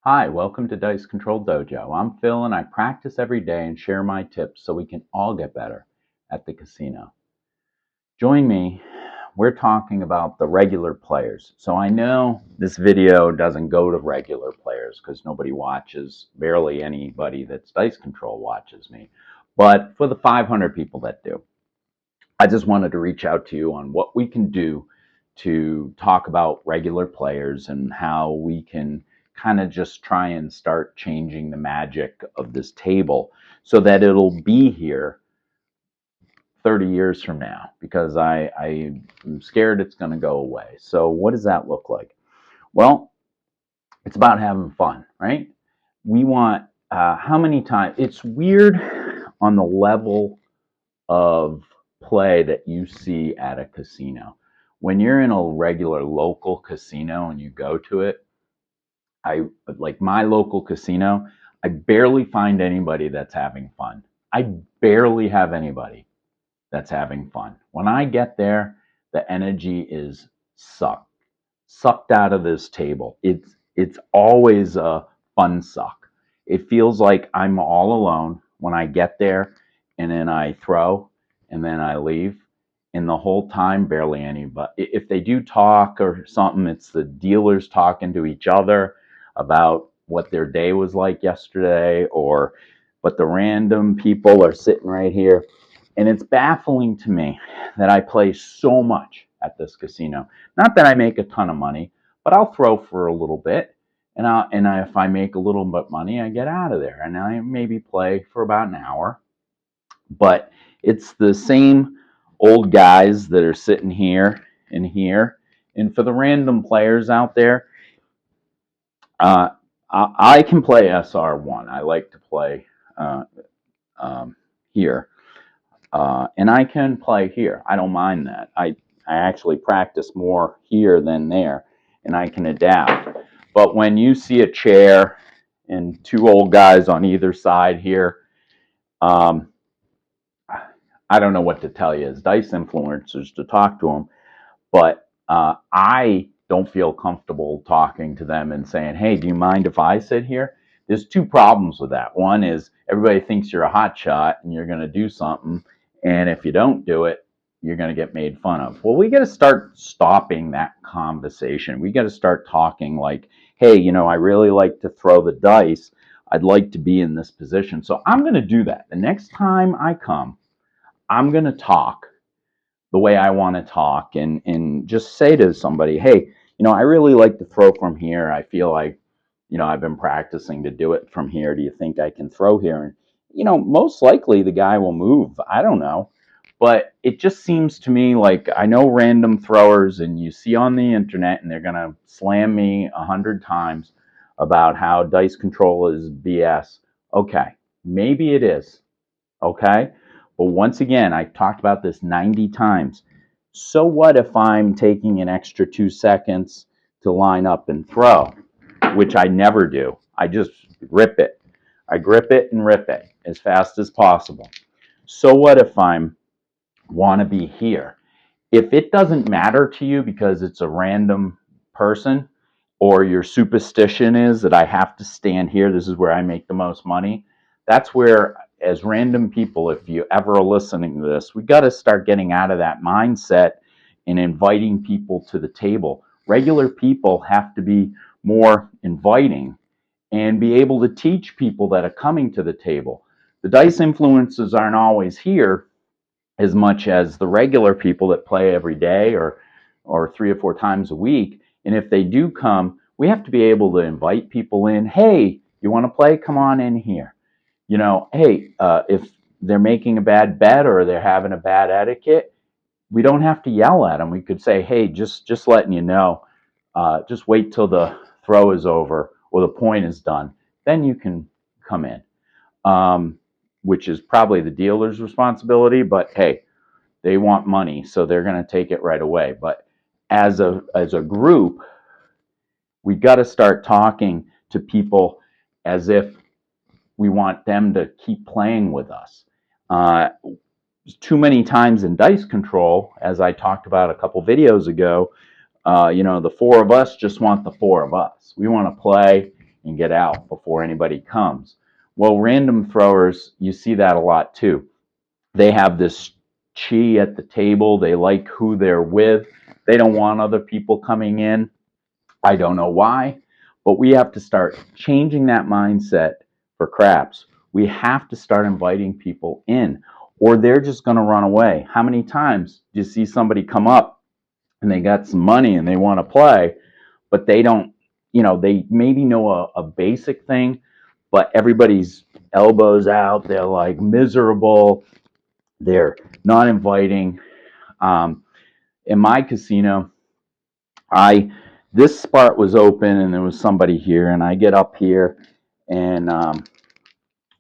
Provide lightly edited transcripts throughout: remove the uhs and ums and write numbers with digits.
Hi, welcome to Dice Control Dojo. I'm Phil and I practice every day and share my tips so we can all get better at the casino. Join me. We're talking about the regular players. So I know this video doesn't go to regular players because nobody watches, barely anybody that's Dice Control watches me. But for the 500 people that do, I just wanted to reach out to you on what we can do to talk about regular players and how we can kind of just try and start changing the magic of this table so that it'll be here 30 years from now, because I'm scared it's going to go away. So what does that look like? Well, it's about having fun, right? We want, how many times, it's weird on the level of play that you see at a casino. When you're in a regular local casino and you go to it, I like my local casino, I barely find anybody that's having fun. I barely have anybody that's having fun. When I get there, the energy is sucked out of this table. It's always a fun suck. It feels like I'm all alone when I get there, and then I throw, and then I leave, and the whole time barely anybody. If they do talk or something, it's the dealers talking to each other about what their day was like yesterday, or but the random people are sitting right here. And it's baffling to me that I play so much at this casino. Not that I make a ton of money, but I'll throw for a little bit, and if I make a little bit money, I get out of there, and I maybe play for about an hour. But it's the same old guys that are sitting here and here. And for the random players out there, uh, I can play SR1. I like to play uh, here. And I can play here. I don't mind that. I actually practice more here than there, and I can adapt. But when you see a chair and two old guys on either side here, um, I don't know what to tell you as dice influencers to talk to them, but I don't feel comfortable talking to them and saying, hey, do you mind if I sit here? There's two problems with that. One is everybody thinks you're a hot shot and you're going to do something, and if you don't do it, you're going to get made fun of. Well, we got to start stopping that conversation. We got to start talking like, hey, I really like to throw the dice. I'd like to be in this position. So I'm going to do that. The next time I come, I'm going to talk the way I want to talk, and just say to somebody, hey, I really like to throw from here. I feel like, I've been practicing to do it from here. Do you think I can throw here? And, most likely the guy will move. I don't know. But it just seems to me like I know random throwers, and you see on the internet, and they're going to slam me 100 times about how dice control is BS. Okay, maybe it is. Okay? But once again, I've talked about this 90 times. So what if I'm taking an extra 2 seconds to line up and throw, which I never do? I just rip it. I grip it and rip it as fast as possible. So what if I'm want to be here? If it doesn't matter to you because it's a random person, or your superstition is that I have to stand here, this is where I make the most money, that's where, as random people, if you ever are listening to this, we got to start getting out of that mindset and inviting people to the table. Regular people have to be more inviting and be able to teach people that are coming to the table. The dice influences aren't always here as much as the regular people that play every day, or 3 or 4 times a week. And if they do come, we have to be able to invite people in. Hey, you want to play? Come on in here. Hey, if they're making a bad bet or they're having a bad etiquette, we don't have to yell at them. We could say, hey, just letting you know, just wait till the throw is over or the point is done. Then you can come in, which is probably the dealer's responsibility. But hey, they want money, so they're going to take it right away. But as a group, we got to start talking to people as if we want them to keep playing with us. Too many times in dice control, as I talked about a couple videos ago, the four of us just want the four of us. We want to play and get out before anybody comes. Well, random throwers, you see that a lot too. They have this chi at the table. They like who they're with. They don't want other people coming in. I don't know why, but we have to start changing that mindset for craps. We have to start inviting people in, or they're just going to run away. How many times do you see somebody come up and they got some money and they want to play, but they don't, they maybe know a basic thing, but everybody's elbows out. They're like miserable. They're not inviting. In my casino, this spot was open and there was somebody here, and I get up here and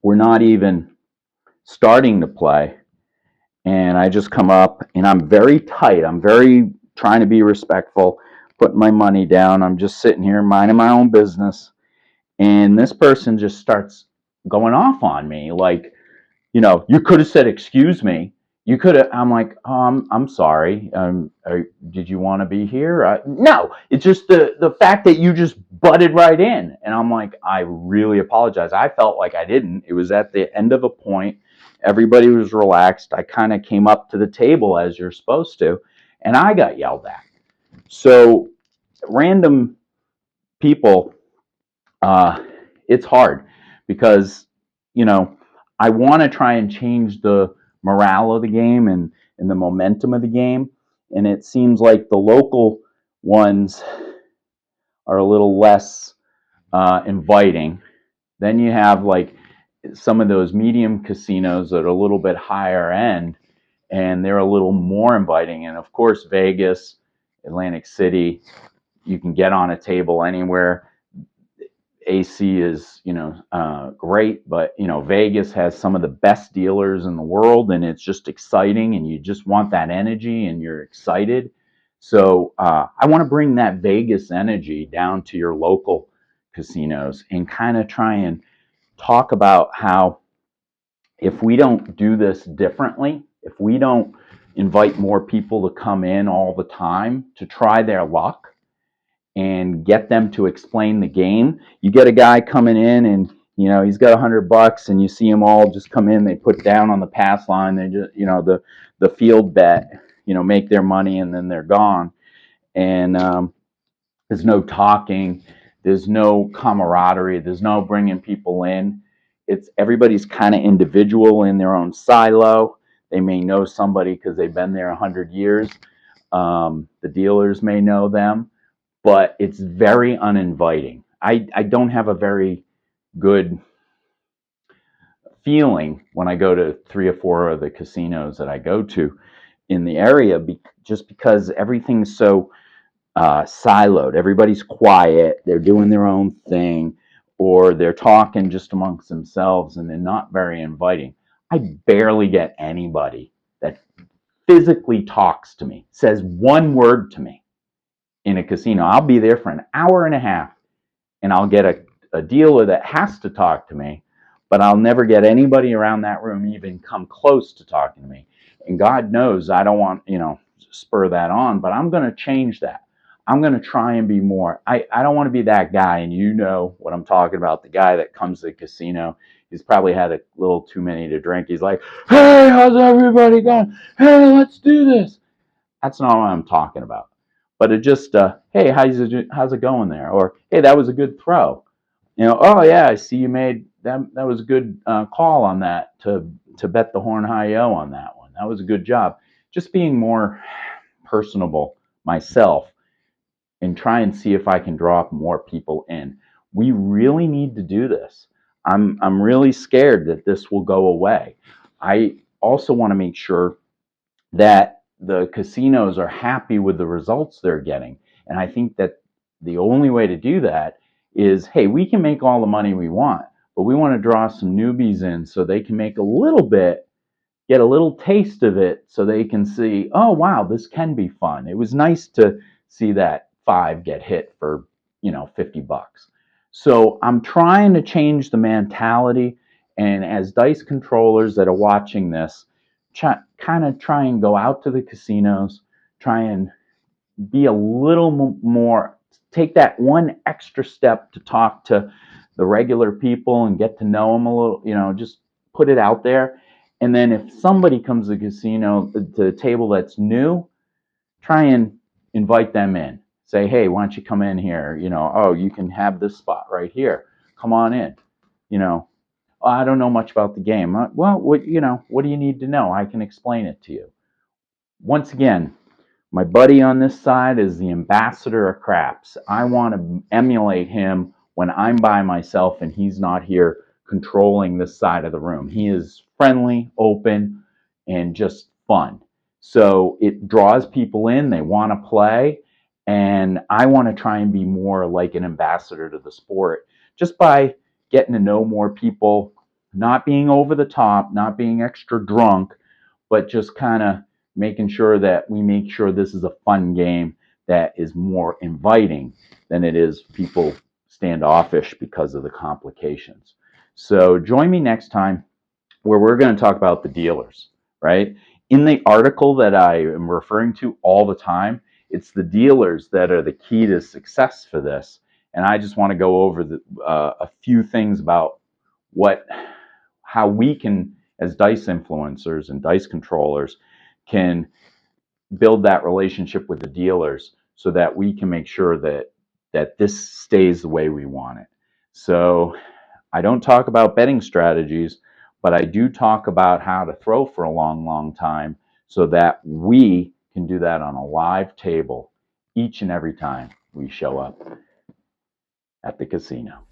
we're not even starting to play, and I just come up and I'm very tight. I'm very trying to be respectful, putting my money down. I'm just sitting here minding my own business, and this person just starts going off on me like, you could have said, excuse me. You could have, I'm like, I'm sorry. Did you want to be here? No, it's just the fact that you just butted right in. And I'm like, I really apologize. I felt like I didn't. It was at the end of a point. Everybody was relaxed. I kind of came up to the table as you're supposed to, and I got yelled at. So random people, it's hard because, I want to try and change the morale of the game and the momentum of the game. And it seems like the local ones are a little less inviting. Then you have like some of those medium casinos that are a little bit higher end, and they're a little more inviting. And of course, Vegas, Atlantic City, you can get on a table anywhere. AC is, great, but Vegas has some of the best dealers in the world, and it's just exciting, and you just want that energy, and you're excited. So I want to bring that Vegas energy down to your local casinos and kind of try and talk about how if we don't do this differently, if we don't invite more people to come in all the time to try their luck, and get them to explain the game. You get a guy coming in and he's got $100, and you see them all just come in. They put down on the pass line. They just the field bet, make their money, and then they're gone. And there's no talking. There's no camaraderie. There's no bringing people in. It's everybody's kind of individual in their own silo. They may know somebody because they've been there 100 years. The dealers may know them, but it's very uninviting. I don't have a very good feeling when I go to 3 or 4 of the casinos that I go to in the area, just because everything's so siloed. Everybody's quiet. They're doing their own thing, or they're talking just amongst themselves, and they're not very inviting. I barely get anybody that physically talks to me, says one word to me in a casino. I'll be there for an hour and a half, and I'll get a dealer that has to talk to me, but I'll never get anybody around that room even come close to talking to me. And God knows I don't want, spur that on, but I'm going to change that. I'm going to try and be more. I don't want to be that guy, and you know what I'm talking about, the guy that comes to the casino. He's probably had a little too many to drink. He's like, hey, how's everybody going? Hey, let's do this. That's not what I'm talking about. But it just, hey, how's it going there? Or, hey, that was a good throw. Oh yeah, I see you made that. That was a good call on that to bet the horn high yo on that one. That was a good job. Just being more personable myself and try and see if I can draw more people in. We really need to do this. I'm really scared that this will go away. I also want to make sure that the casinos are happy with the results they're getting. And I think that the only way to do that is, hey, we can make all the money we want, but we want to draw some newbies in so they can make a little bit, get a little taste of it, so they can see, oh, wow, this can be fun. It was nice to see that 5 get hit for, $50. So I'm trying to change the mentality. And as dice controllers that are watching this, kind of try and go out to the casinos, try and be a little more, take that one extra step to talk to the regular people and get to know them a little, just put it out there. And then if somebody comes to the casino, to the table that's new, try and invite them in. Say, hey, why don't you come in here? Oh, you can have this spot right here. Come on in. Oh, I don't know much about the game. Well, what do you need to know? I can explain it to you. Once again, my buddy on this side is the ambassador of craps. I want to emulate him when I'm by myself and he's not here controlling this side of the room. He is friendly, open, and just fun. So it draws people in, they want to play, and I want to try and be more like an ambassador to the sport just by getting to know more people, not being over the top, not being extra drunk, but just kind of making sure that we make sure this is a fun game that is more inviting than it is people standoffish because of the complications. So join me next time where we're going to talk about the dealers, right? In the article that I am referring to all the time, it's the dealers that are the key to success for this. And I just want to go over a few things about how we can, as dice influencers and dice controllers, can build that relationship with the dealers so that we can make sure that this stays the way we want it. So I don't talk about betting strategies, but I do talk about how to throw for a long, long time so that we can do that on a live table each and every time we show up at the casino.